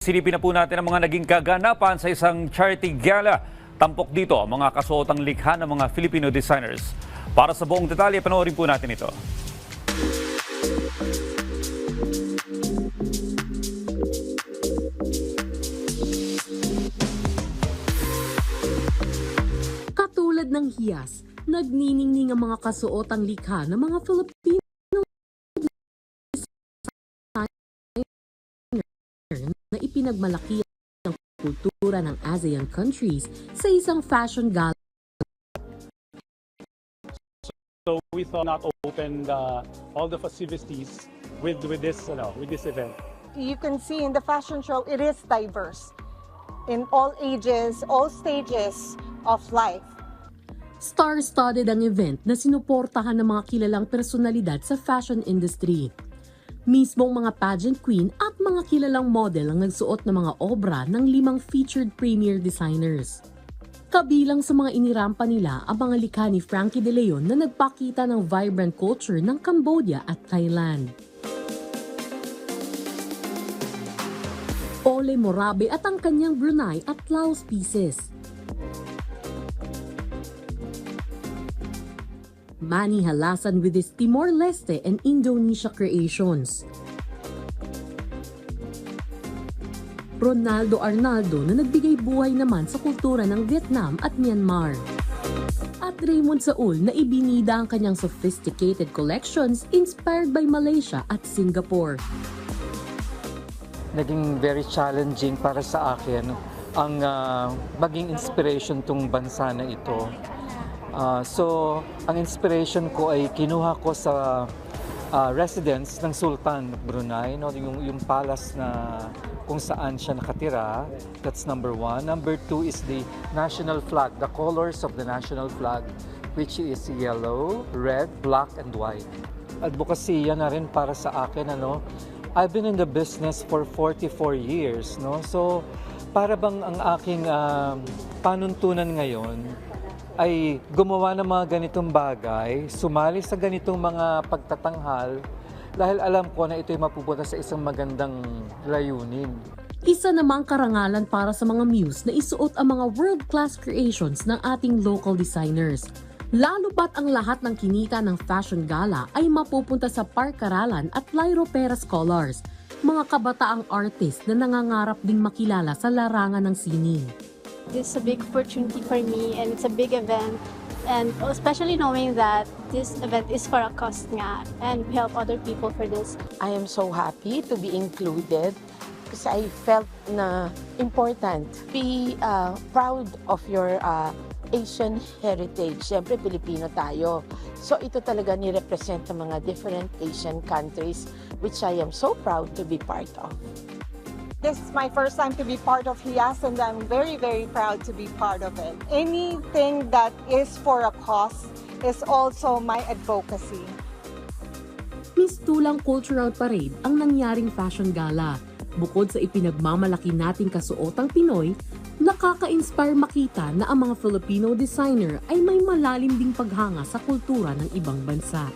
Silipin na po natin ang mga naging kaganapan sa isang charity gala. Tampok dito ang mga kasuotang likha ng mga Filipino designers. Para sa buong detalye, panoorin po natin ito. Katulad ng hiyas, nagniningning ang mga kasuotang likha ng mga Filipino na ipinagmalaki ang kultura ng ASEAN countries sa isang fashion gala. So we thought not open all the festivities with this event. You can see in the fashion show, it is diverse in all ages, all stages of life. Star-studded ang event na sinuportahan ng mga kilalang personalidad sa fashion industry. Mismong mga pageant queen at mga kilalang model ang nagsuot ng mga obra ng 5 featured premier designers. Kabilang sa mga inirampa nila ang mga likha ni Frankie De Leon na nagpakita ng vibrant culture ng Cambodia at Thailand. Ole Morabe at ang kanyang Brunei at Laos pieces. Manny Halasan with his Timor-Leste and Indonesia creations. Ronaldo Arnaldo na nagbigay buhay naman sa kultura ng Vietnam at Myanmar. At Raymond Saul na ibinida ang kanyang sophisticated collections inspired by Malaysia at Singapore. Naging very challenging para sa akin ang maging inspiration tong bansa na ito. So, ang inspiration ko ay kinuha ko sa residence ng Sultan Brunei, no? yung palace na kung saan siya nakatira. That's number 1. Number 2 is the national flag, the colors of the national flag, which is yellow, red, black, and white. Advocacy yan na rin para sa akin. I've been in the business for 44 years. No? So, para bang ang aking panuntunan ngayon ay gumawa ng mga ganitong bagay, sumali sa ganitong mga pagtatanghal dahil alam ko na ito'y mapupunta sa isang magandang layunin. Isa namang karangalan para sa mga muse na isuot ang mga world-class creations ng ating local designers. Lalo pat ang lahat ng kinita ng fashion gala ay mapupunta sa Park Caralan at Lyro Pera Scholars, mga kabataang artist na nangangarap ding makilala sa larangan ng sining. This is a big opportunity for me and it's a big event, and especially knowing that this event is for a cause nga and we help other people for this. I am so happy to be included because I felt na important. Be proud of your Asian heritage. Siyempre, Pilipino tayo. So ito talaga ni-represent ng mga different Asian countries which I am so proud to be part of. This is my first time to be part of HIAS and I'm very, very proud to be part of it. Anything that is for a cause is also my advocacy. Mistulang Cultural Parade ang nangyaring fashion gala. Bukod sa ipinagmamalaki nating kasuotang Pinoy, nakaka-inspire makita na ang mga Filipino designer ay may malalim ding paghanga sa kultura ng ibang bansa.